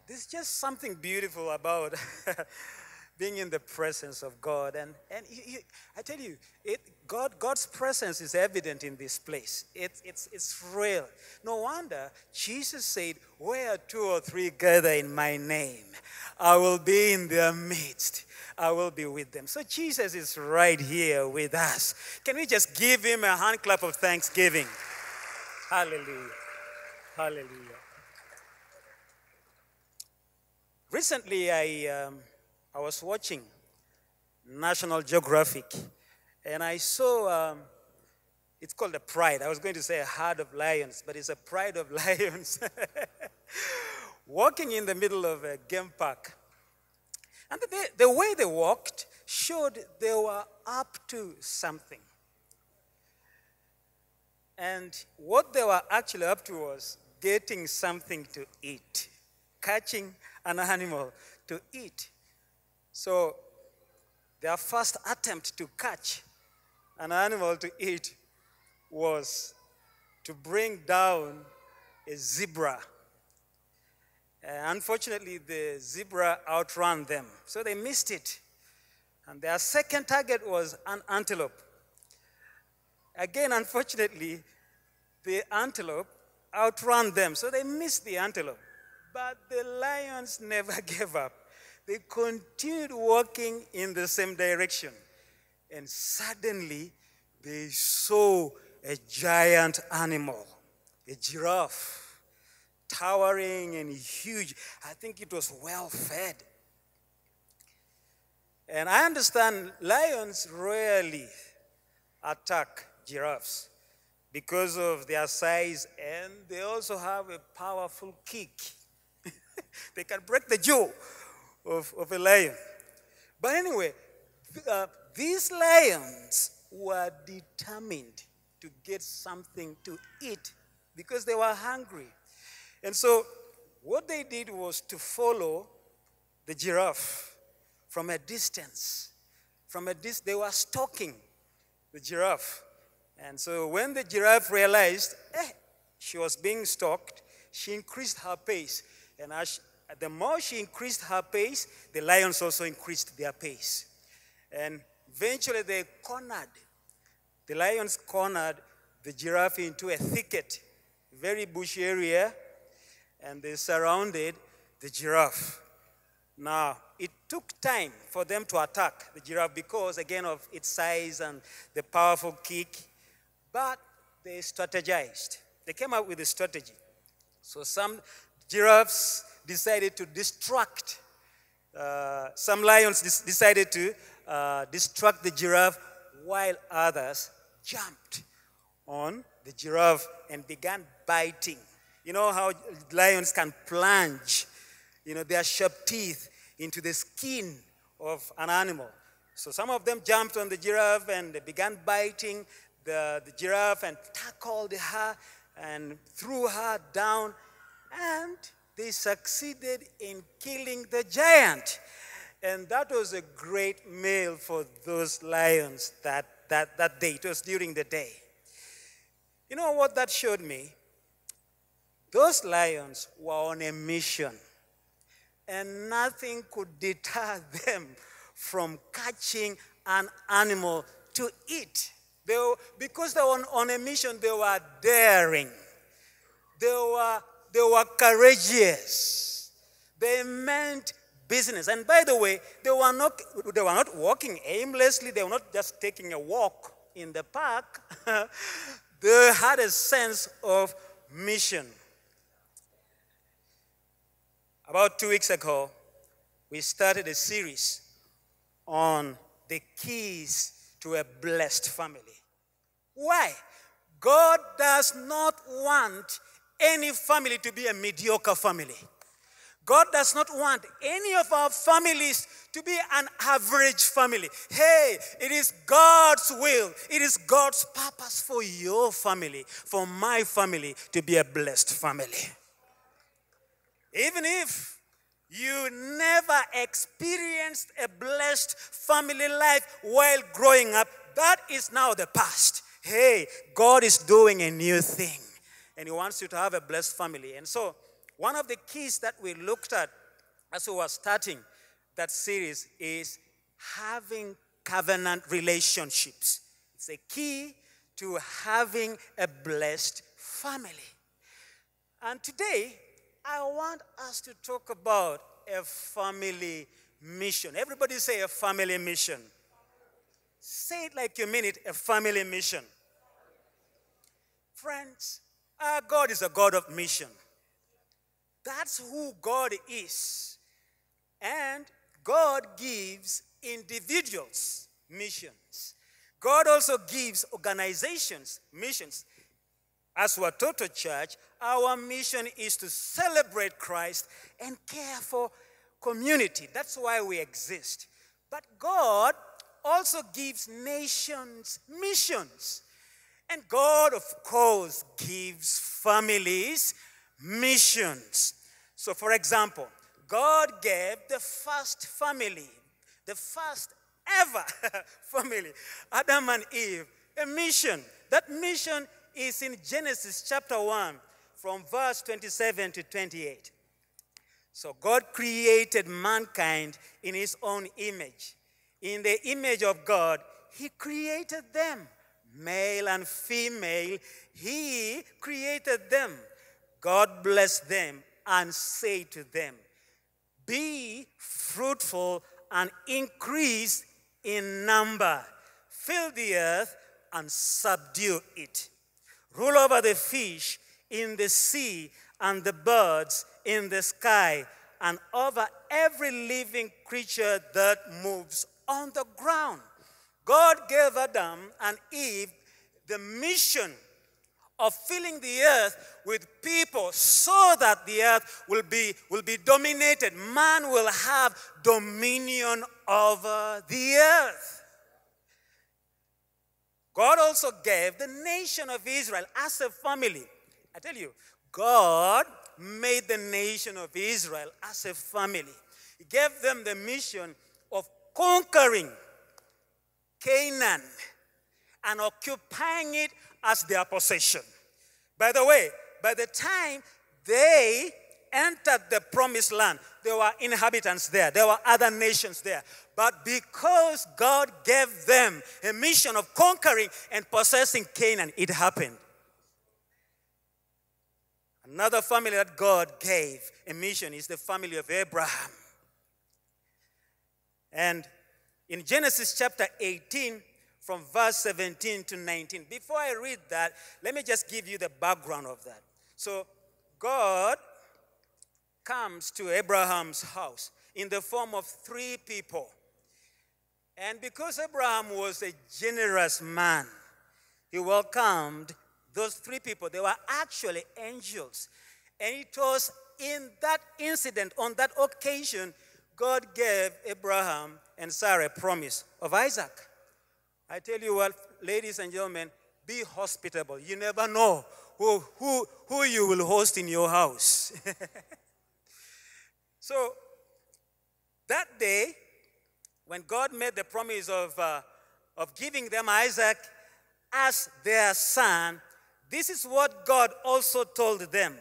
There's just something beautiful about being in the presence of God. And I tell you, God's presence is evident in this place. It's real. No wonder Jesus said, where two or three gather in my name, I will be in their midst. I will be with them. So Jesus is right here with us. Can we just give him a hand clap of thanksgiving? Hallelujah. Hallelujah. Recently, I was watching National Geographic, and I saw, it's called a pride. I was going to say a herd of lions, but it's a pride of lions walking in the middle of a game park. And the way they walked showed they were up to something. And what they were actually up to was getting something to eat, catching an animal to eat. So their first attempt to catch an animal to eat was to bring down a zebra. Unfortunately, the zebra outran them, so they missed it. And their second target was an antelope. Again, unfortunately, the antelope outran them, so they missed the antelope. But the lions never gave up. They continued walking in the same direction. And suddenly, they saw a giant animal, a giraffe, towering and huge. I think it was well fed. And I understand lions rarely attack giraffes because of their size, and they also have a powerful kick. They can break the jaw of a lion. But anyway, these lions were determined to get something to eat because they were hungry. And so what they did was to follow the giraffe from a distance. They were stalking the giraffe. And so when the giraffe realized she was being stalked, she increased her pace. And the more she increased her pace, the lions also increased their pace. And eventually the lions cornered the giraffe into a thicket, very bushy area, and they surrounded the giraffe. Now, it took time for them to attack the giraffe because, again, of its size and the powerful kick, but they strategized. They came up with a strategy. So some giraffes decided to distract. Some lions decided to distract the giraffe, while others jumped on the giraffe and began biting. You know how lions can plunge, their sharp teeth into the skin of an animal. So some of them jumped on the giraffe and they began biting the giraffe and tackled her and threw her down, and they succeeded in killing the giant. And that was a great meal for those lions that day. It was during the day. You know what that showed me? Those lions were on a mission, and nothing could deter them from catching an animal to eat. Because they were on a mission, they were daring. They were courageous. They meant business. And by the way, they were not walking aimlessly. They were not just taking a walk in the park. They had a sense of mission. About 2 weeks ago, we started a series on the keys to a blessed family. Why? God does not want any family to be a mediocre family. God does not want any of our families to be an average family. Hey, it is God's will. It is God's purpose for your family, for my family, to be a blessed family. Even if you never experienced a blessed family life while growing up, that is now the past. Hey, God is doing a new thing, and He wants you to have a blessed family. And so One of the keys that we looked at as we were starting that series is having covenant relationships. It's a key to having a blessed family. And today, I want us to talk about a family mission. Everybody say a family mission. Say it like you mean it, a family mission. Friends, our God is a God of mission. That's who God is. And God gives individuals missions. God also gives organizations missions. As we're Toto Church, our mission is to celebrate Christ and care for community. That's why we exist. But God also gives nations missions. And God, of course, gives families missions. So, for example, God gave the first family, the first ever family, Adam and Eve, a mission. That mission is in Genesis chapter 1, from verse 27 to 28. So God created mankind in his own image. In the image of God, he created them. Male and female, he created them. God blessed them and said to them, "Be fruitful and increase in number. Fill the earth and subdue it. Rule over the fish in the sea and the birds in the sky and over every living creature that moves on the ground." God gave Adam and Eve the mission of filling the earth with people so that the earth will be dominated. Man will have dominion over the earth. God also gave the nation of Israel as a family. I tell you, God made the nation of Israel as a family. He gave them the mission of conquering Canaan and occupying it as their possession. By the way, by the time they entered the promised land, there were inhabitants there. There were other nations there. But because God gave them a mission of conquering and possessing Canaan, it happened. Another family that God gave a mission is the family of Abraham. And in Genesis chapter 18, from verse 17 to 19. Before I read that, let me just give you the background of that. So God comes to Abraham's house in the form of 3 people. And because Abraham was a generous man, he welcomed those 3 people. They were actually angels. And it was in that incident, on that occasion, God gave Abraham and Sarah a promise of Isaac. I tell you what, ladies and gentlemen, be hospitable. You never know who you will host in your house. So that day, when God made the promise of giving them Isaac as their son, this is what God also told them.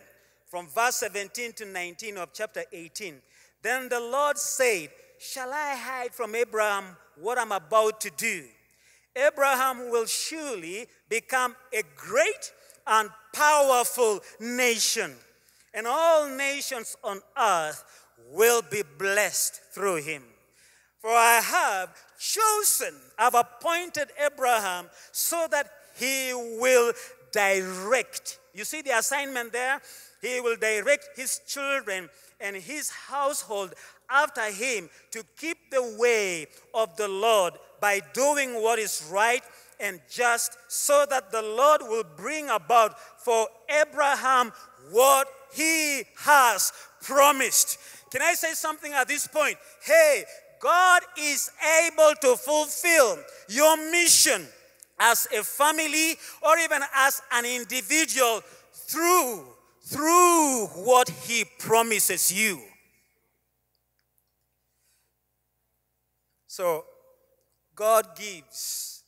From verse 17 to 19 of chapter 18. Then the Lord said, "Shall I hide from Abraham what I'm about to do? Abraham will surely become a great and powerful nation, and all nations on earth will be blessed through him. For I have I've appointed Abraham so that he will direct." You see the assignment there? He will direct his children and his household after him to keep the way of the Lord by doing what is right and just, so that the Lord will bring about for Abraham what he has promised. Can I say something at this point? Hey, God is able to fulfill your mission as a family or even as an individual through what he promises you. So God gives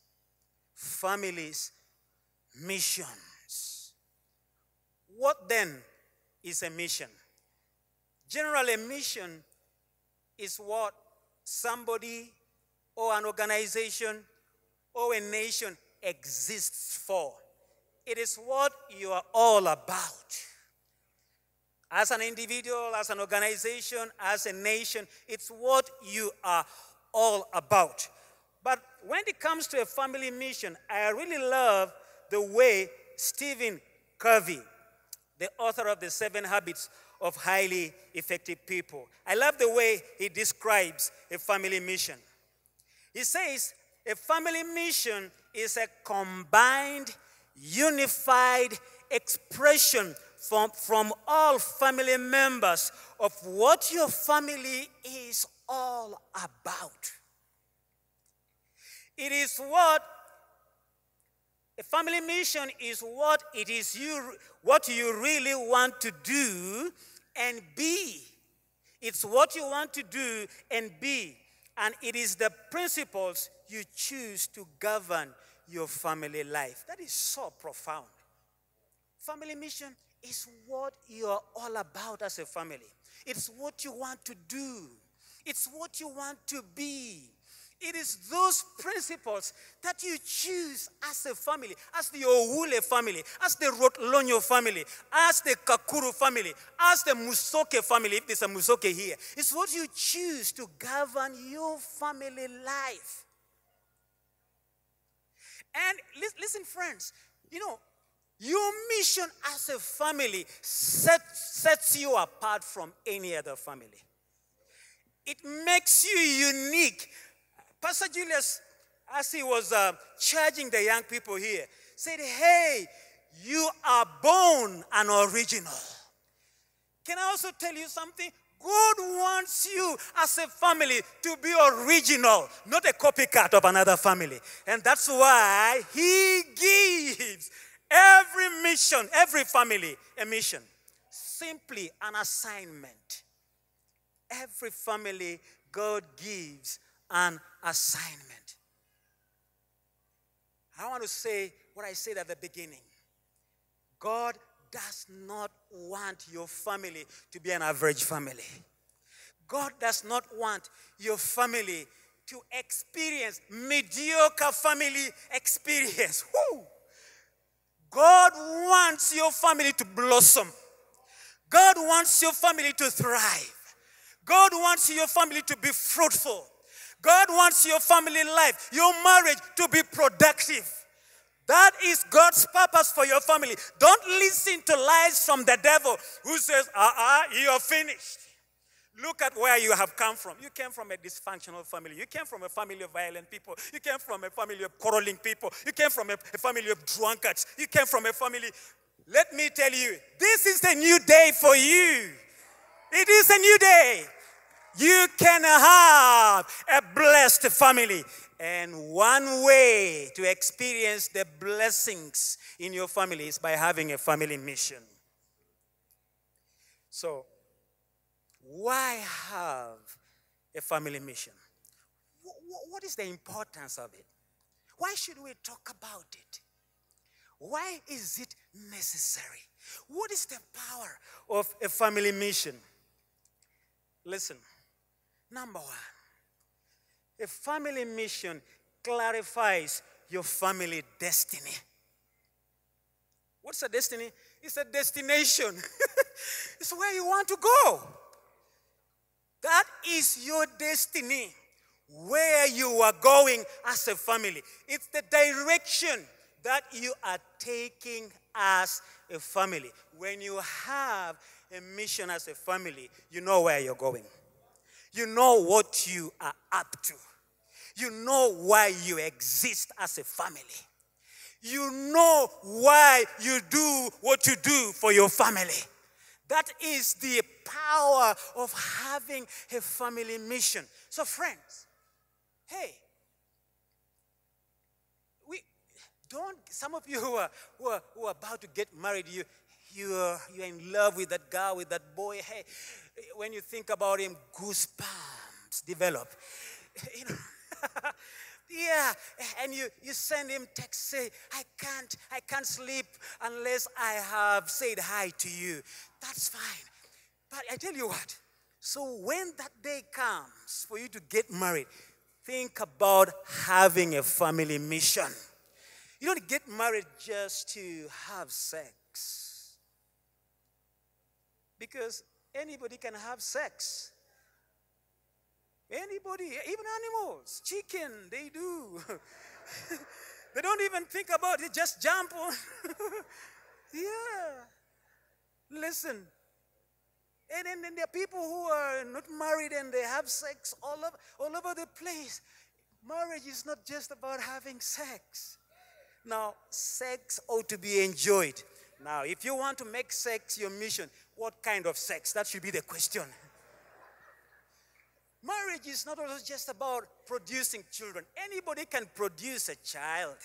families missions. What then is a mission? Generally, a mission is what somebody or an organization or a nation exists for. It is what you are all about. As an individual, as an organization, as a nation, it's what you are all about. But when it comes to a family mission, I really love the way Stephen Covey, the author of the 7 Habits of Highly Effective People, I love the way he describes a family mission. He says, a family mission is a combined, unified expression from all family members of what your family is all about. It is what a family mission is, what it is what you really want to do and be. It's what you want to do and be. And it is the principles you choose to govern your family life. That is so profound. Family mission is what you're all about as a family. It's what you want to do. It's what you want to be. It is those principles that you choose as a family, as the Oule family, as the Rotlonyo family, as the Kakuru family, as the Musoke family, if there's a Musoke here. It's what you choose to govern your family life. And listen, friends, your mission as a family sets you apart from any other family. It makes you unique. Pastor Julius, as he was charging the young people here, said, hey, you are born an original. Can I also tell you something? God wants you as a family to be original, not a copycat of another family. And that's why he gives every mission, every family, a mission. Simply an assignment. Every family, God gives an assignment. I want to say what I said at the beginning. God does not want your family to be an average family. God does not want your family to experience mediocre family experience. Woo! God wants your family to blossom. God wants your family to thrive. God wants your family to be fruitful. God wants your family life, your marriage to be productive. That is God's purpose for your family. Don't listen to lies from the devil who says, you're finished. Look at where you have come from. You came from a dysfunctional family. You came from a family of violent people. You came from a family of quarreling people. You came from a family of drunkards. You came from a family. Let me tell you, this is a new day for you. It is a new day. You can have a blessed family. And one way to experience the blessings in your family is by having a family mission. So, why have a family mission? What is the importance of it? Why should we talk about it? Why is it necessary? What is the power of a family mission? Listen, number one, a family mission clarifies your family destiny. What's a destiny? It's a destination. It's where you want to go. That is your destiny, where you are going as a family. It's the direction that you are taking as a family. When you have a mission as a family, you know where you're going. You know what you are up to. You know why you exist as a family. You know why you do what you do for your family. That is the power of having a family mission. So friends, hey, some of you who are about to get married, you're in love with that girl, with that boy. Hey, when you think about him, goosebumps develop. Yeah, and you send him text, say, I can't sleep unless I have said hi to you. That's fine. But I tell you what, so when that day comes for you to get married, think about having a family mission. You don't get married just to have sex. Because anybody can have sex. Anybody, even animals, chicken, they do. They don't even think about it, just jump on. Yeah. Listen. And then there are people who are not married and they have sex all over the place. Marriage is not just about having sex. Now, sex ought to be enjoyed. Now, if you want to make sex your mission, what kind of sex? That should be the question. Marriage is not always just about producing children. Anybody can produce a child.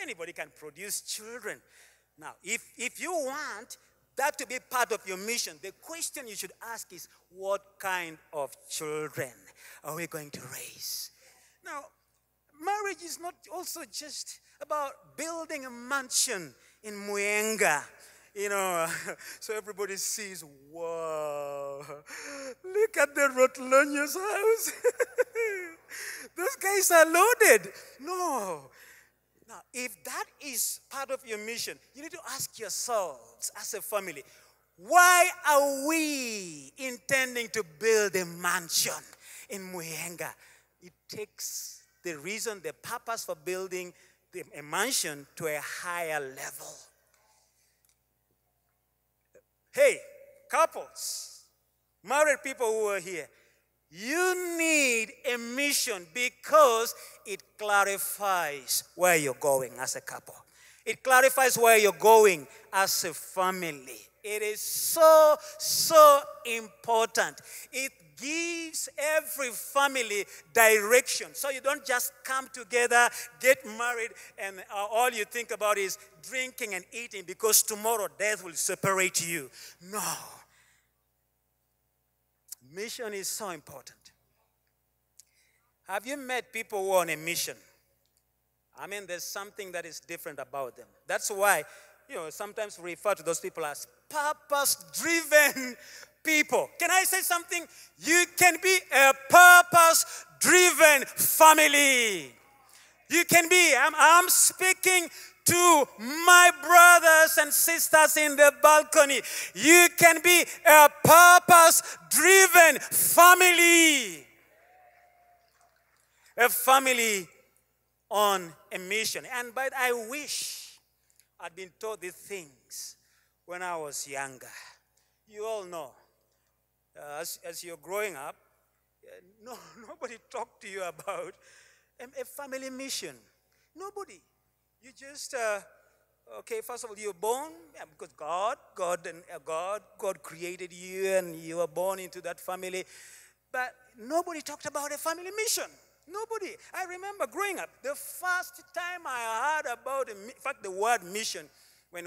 Anybody can produce children. Now, if you want that to be part of your mission, the question you should ask is, what kind of children are we going to raise? Now, marriage is not also just about building a mansion in Muenga, so everybody sees, wow, look at the Rotloños house. Those guys are loaded. No. Now, if that is part of your mission, you need to ask yourselves as a family, why are we intending to build a mansion in Muenga? It takes the purpose for building a mansion to a higher level. Hey, couples, married people who are here, you need a mission because it clarifies where you're going as a couple. It clarifies where you're going as a family. It is so, so important. It gives every family direction. So you don't just come together, get married, and all you think about is drinking and eating because tomorrow death will separate you. No. Mission is so important. Have you met people who are on a mission? I mean, there's something that is different about them. That's why, sometimes we refer to those people as purpose-driven people. Can I say something? You can be a purpose-driven family. You can be. I'm speaking to my brothers and sisters in the balcony. You can be a purpose-driven family. A family on a mission. But I wish I'd been taught these things when I was younger. You all know, as you're growing up, nobody talked to you about a family mission. Nobody. You just, first of all, you're born because God created you and you were born into that family. But nobody talked about a family mission. Nobody. I remember growing up, the first time I heard about, in fact, the word mission, when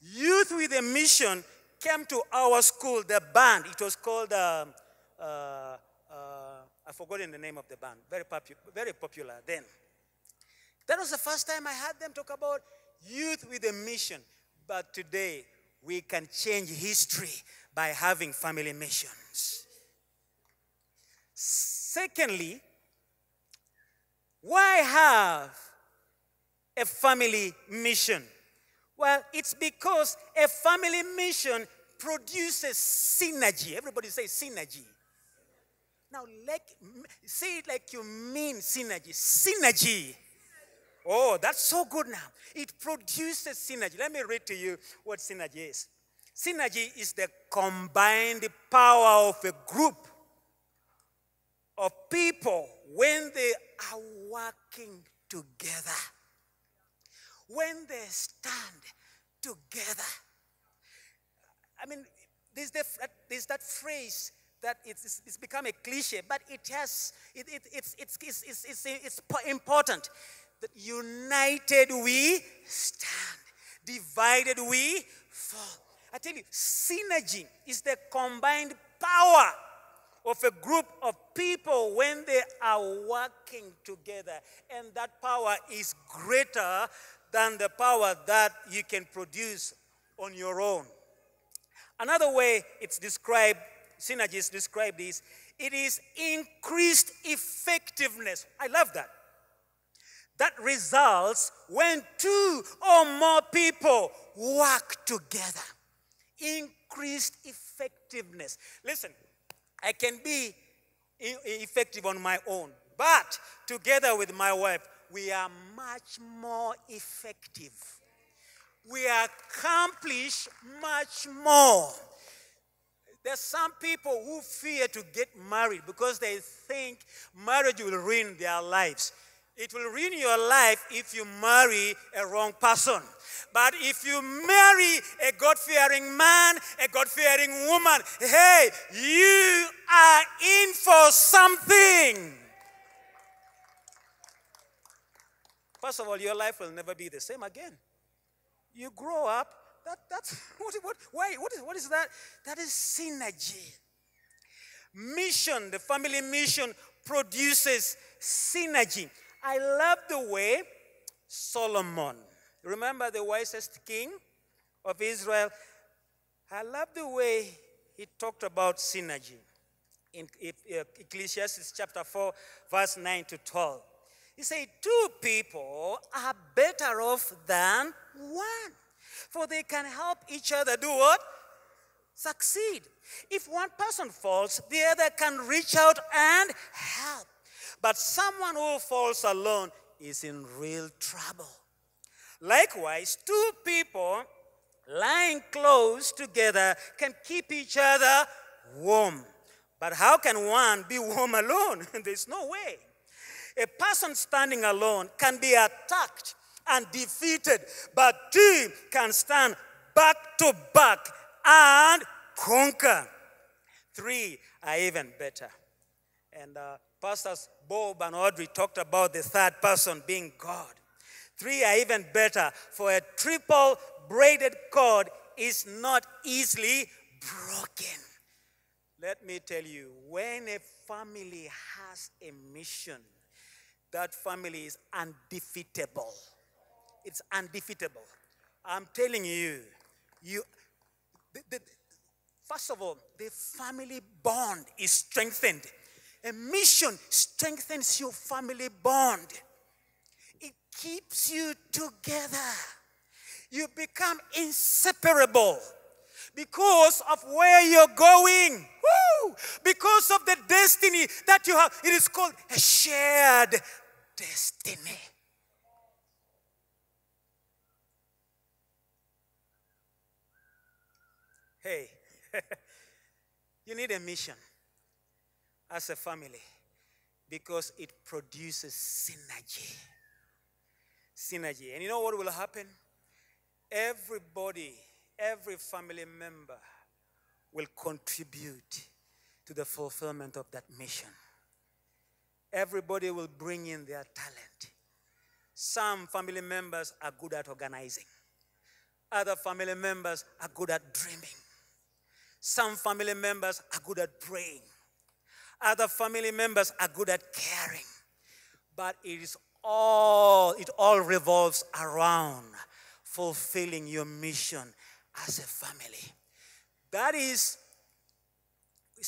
youth with a mission came to our school, the band. It was called, I've forgotten the name of the band, very popular then. That was the first time I heard them talk about youth with a mission. But today, we can change history by having family missions. Secondly, why have a family mission? Well, it's because a family mission produces synergy. Everybody say synergy. Now, say it like you mean synergy. Synergy. Oh, that's so good now. It produces synergy. Let me read to you what synergy is. Synergy is the combined power of a group of people when they are working together. When they stand together. I mean, there's that phrase that it's become a cliche, but it's important. That united we stand, divided we fall. I tell you, synergy is the combined power of a group of people when they are working together. And that power is greater than the power that you can produce on your own. Another way it's described, synergy is described is, it is increased effectiveness. I love that. That results when two or more people work together. Increased effectiveness. Listen, I can be effective on my own, but together with my wife, we are much more effective. We accomplish much more. There's some people who fear to get married because they think marriage will ruin their lives. It will ruin your life if you marry a wrong person. But if you marry a God-fearing man, a God-fearing woman, hey, you are in for something. First of all, your life will never be the same again. You grow up, that's, what is that? That is synergy. Mission, the family mission produces synergy. I love the way Solomon, remember the wisest king of Israel? I love the way he talked about synergy. In Ecclesiastes chapter 4, verse 9 to 12. He said, two people are better off than one, for they can help each other do what? Succeed. If one person falls, the other can reach out and help. But someone who falls alone is in real trouble. Likewise, two people lying close together can keep each other warm. But how can one be warm alone? There's no way. A person standing alone can be attacked and defeated, but two can stand back to back and conquer. Three are even better. And Pastors Bob and Audrey talked about the third person being God. Three are even better, for a triple braided cord is not easily broken. Let me tell you, when a family has a mission, that family is undefeatable. It's undefeatable. I'm telling you, first of all, the family bond is strengthened. A mission strengthens your family bond. It keeps you together. You become inseparable because of where you're going. Woo! Because of the destiny that you have. It is called a shared destiny. Hey, you need a mission as a family because it produces synergy. Synergy. And you know what will happen? Everybody, every family member will contribute to the fulfillment of that mission. Everybody will bring in their talent. Some family members are good at organizing. Other family members are good at dreaming. Some family members are good at praying. Other family members are good at caring. But it all revolves around fulfilling your mission as a family. That is,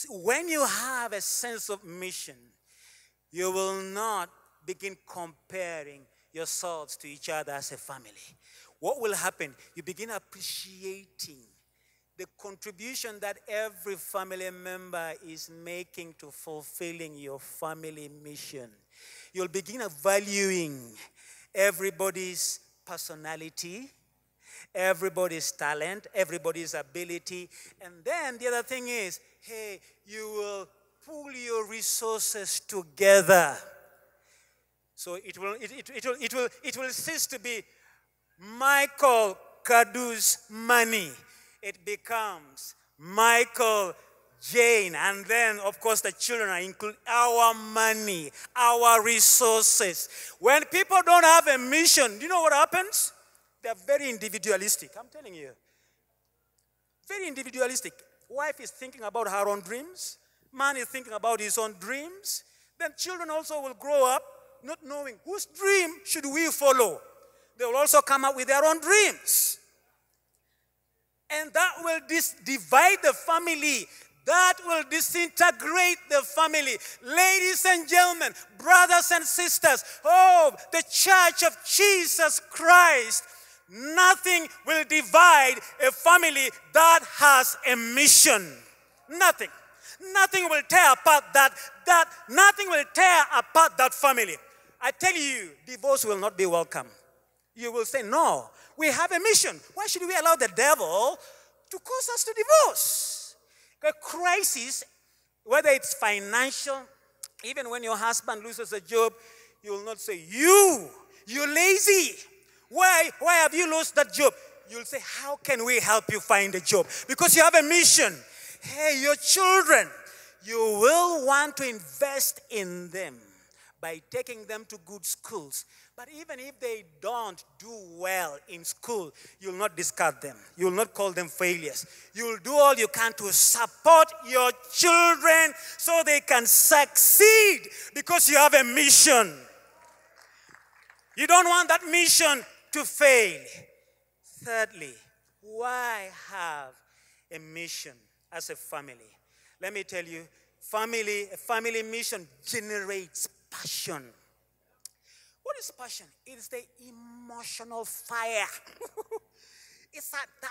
when you have a sense of mission, you will not begin comparing yourselves to each other as a family. What will happen? You begin appreciating the contribution that every family member is making to fulfilling your family mission. You'll begin valuing everybody's personality, everybody's talent, everybody's ability. And then the other thing is, hey, you will pull your resources together. So it will cease to be Michael Kadu's money. It becomes Michael, Jane, and then, of course, the children are included. Our money, our resources. When people don't have a mission, do you know what happens? They're very individualistic. I'm telling you. Very individualistic. Wife is thinking about her own dreams. Man is thinking about his own dreams. Then children also will grow up not knowing whose dream should we follow. They will also come up with their own dreams. And that will divide the family. That will disintegrate the family. Ladies and gentlemen, brothers and sisters, oh, the church of Jesus Christ, nothing will divide a family that has a mission. Nothing. Nothing will tear apart nothing will tear apart that family. I tell you, divorce will not be welcome. You will say, no, we have a mission. Why should we allow the devil to cause us to divorce? A crisis, whether it's financial, even when your husband loses a job, you will not say, you're lazy. Why have you lost that job? You'll say, how can we help you find a job? Because you have a mission. Hey, your children, you will want to invest in them by taking them to good schools. But even if they don't do well in school, you'll not discard them. You'll not call them failures. You'll do all you can to support your children so they can succeed because you have a mission. You don't want that mission to fail. Thirdly, why have a mission as a family? Let me tell you, a family mission generates passion. What is passion? It is the emotional fire.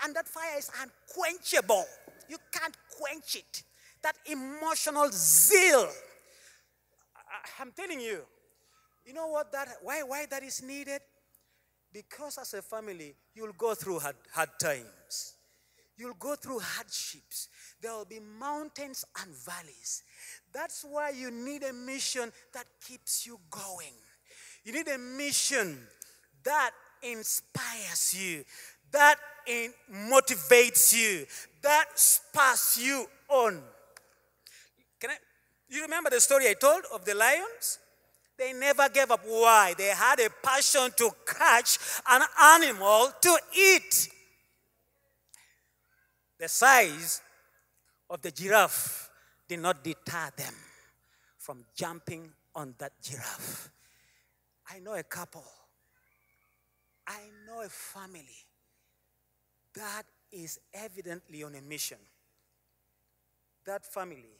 And that fire is unquenchable. You can't quench it. That emotional zeal. I'm telling you, you know what why that is needed? Because as a family, you'll go through hard times. You'll go through hardships. There will be mountains and valleys. That's why you need a mission that keeps you going. You need a mission that inspires you, that motivates you, that spurs you on. You remember the story I told of the lions? They never gave up. Why? They had a passion to catch an animal to eat. The size of the giraffe did not deter them from jumping on that giraffe. I know a couple. I know a family that is evidently on a mission. That family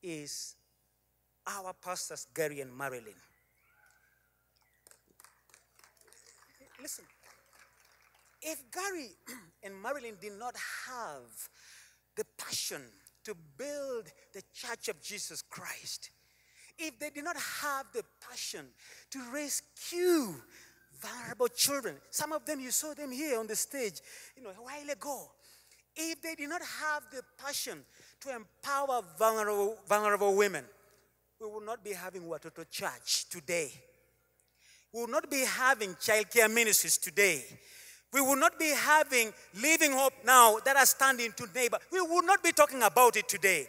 is our pastors, Gary and Marilyn. Listen, if Gary and Marilyn did not have the passion to build the Church of Jesus Christ, if they did not have the passion to rescue vulnerable children, some of them, you saw them here on the stage, a while ago. If they did not have the passion to empower vulnerable women, we will not be having Watoto Church today. We will not be having childcare ministries today. We will not be having Living Hope now that are standing to neighbor. We will not be talking about it today.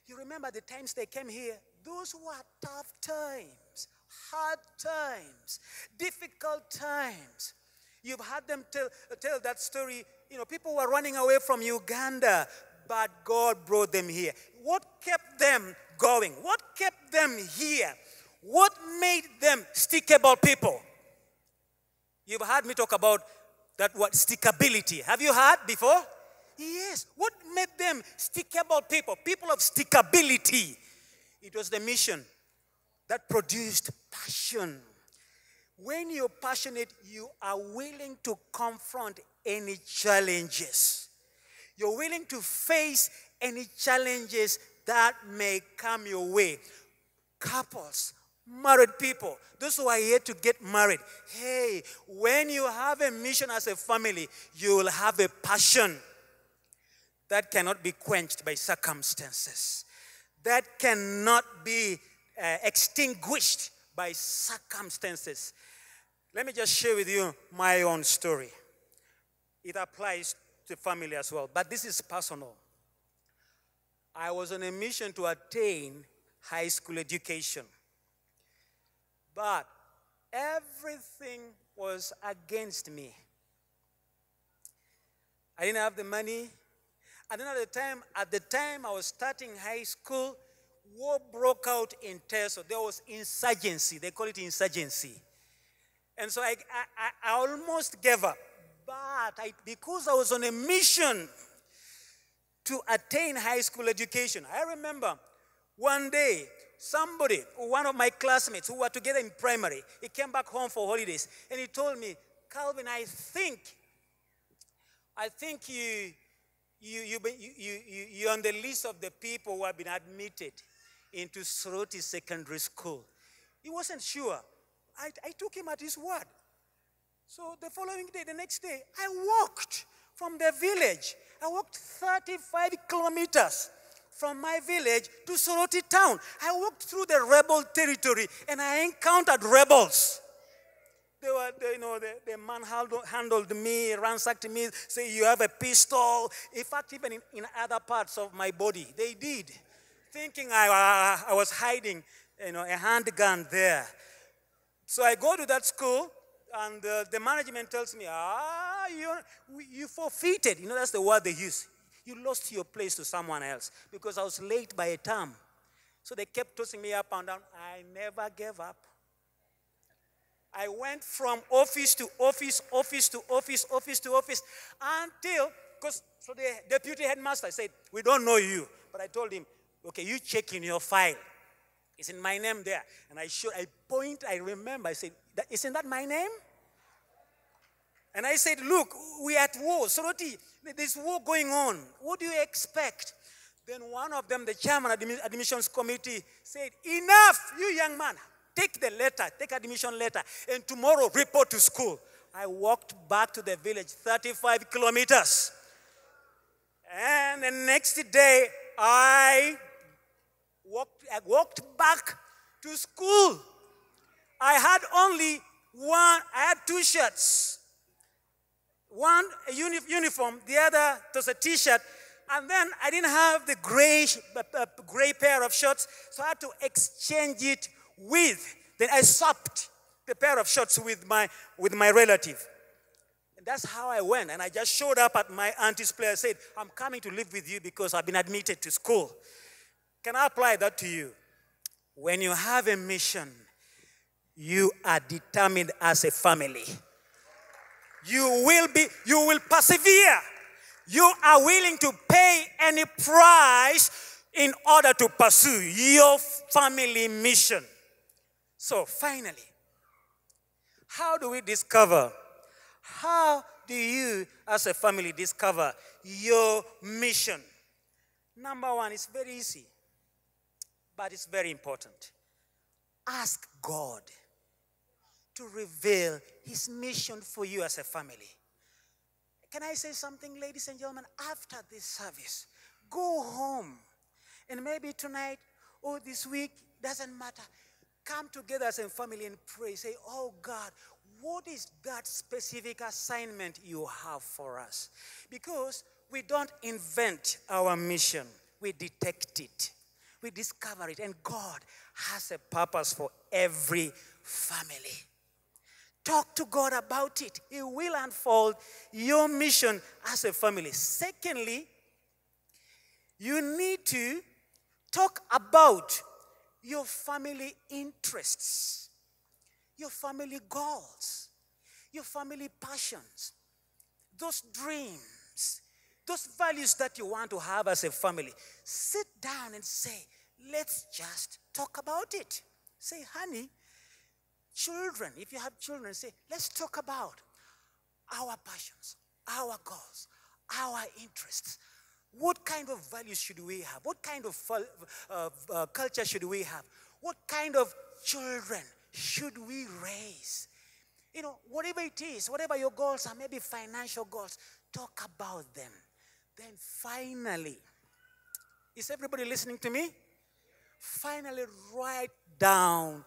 You remember the times they came here? Those were tough times, hard times, difficult times. You've had them tell that story. People were running away from Uganda, but God brought them here. What kept them going? What kept them here? What made them stickable people? You've heard me talk about that word, stickability. Have you heard before? Yes. What made them stickable people? People of stickability. It was the mission that produced passion. When you're passionate, you are willing to confront any challenges. You're willing to face any challenges that may come your way. Couples, married people, those who are here to get married. Hey, when you have a mission as a family, you will have a passion that cannot be quenched by circumstances, that cannot be extinguished by circumstances. Let me just share with you my own story. It applies to family as well, but this is personal. I was on a mission to attain high school education, but everything was against me. I didn't have the money. And then at the time I was starting high school, war broke out in Teso. There was insurgency. They call it insurgency. And so I almost gave up. But because I was on a mission to attain high school education, I remember one day, one of my classmates who were together in primary, he came back home for holidays, and he told me, Calvin, I think you're on the list of the people who have been admitted into Soroti Secondary School. He wasn't sure. I took him at his word. So the following day, the next day, I walked from the village. I walked 35 kilometers from my village to Soroti town. I walked through the rebel territory, and I encountered rebels. The man handled me, ransacked me, say, you have a pistol. In fact, even in other parts of my body, they did, thinking I was hiding, a handgun there. So I go to that school, and the management tells me, you forfeited. That's the word they use. You lost your place to someone else because I was late by a term. So they kept tossing me up and down. I never gave up. I went from office to office, office to office, office to office, until, so the deputy headmaster said, we don't know you. But I told him, okay, you check in your file. It's in my name there. And I remember, I said, isn't that my name? And I said, look, we are at war. Soroti, there's war going on. What do you expect? Then one of them, the chairman of the admissions committee, said, enough, you young man. Take the letter, take admission letter, and tomorrow report to school. I walked back to the village, 35 kilometers. And the next day, I walked back to school. I had two shirts. One, a uniform, the other was a t-shirt. And then I didn't have the gray pair of shorts, so I had to exchange it then I swapped the pair of shorts with my relative. And that's how I went. And I just showed up at my auntie's place and said, I'm coming to live with you because I've been admitted to school. Can I apply that to you? When you have a mission, you are determined as a family. You will persevere. You are willing to pay any price in order to pursue your family mission. So finally, how do you as a family discover your mission? Number one, it's very easy, but it's very important. Ask God to reveal his mission for you as a family. Can I say something, ladies and gentlemen? After this service, go home, and maybe tonight or this week, doesn't matter. Come together as a family and pray. Say, oh God, what is that specific assignment you have for us? Because we don't invent our mission. We detect it. We discover it. And God has a purpose for every family. Talk to God about it. He will unfold your mission as a family. Secondly, you need to talk about your family interests, your family goals, your family passions, those dreams, those values that you want to have as a family. Sit down and say, let's just talk about it. Say, honey, children, if you have children, say, let's talk about our passions, our goals, our interests. What kind of values should we have? What kind of culture should we have? What kind of children should we raise? Whatever it is, whatever your goals are, maybe financial goals, talk about them. Then finally, is everybody listening to me? Finally, write down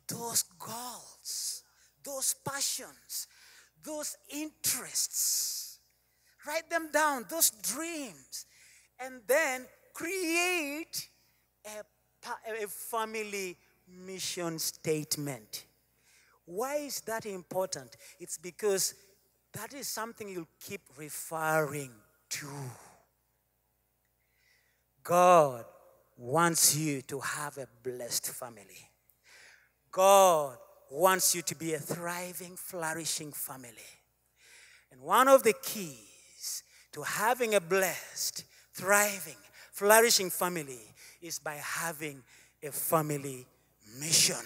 those goals, those passions, those interests. Write them down, those dreams, and then create a family mission statement. Why is that important? It's because that is something you'll keep referring to. God wants you to have a blessed family. God wants you to be a thriving, flourishing family. And one of the keys to having a blessed, thriving, flourishing family is by having a family mission.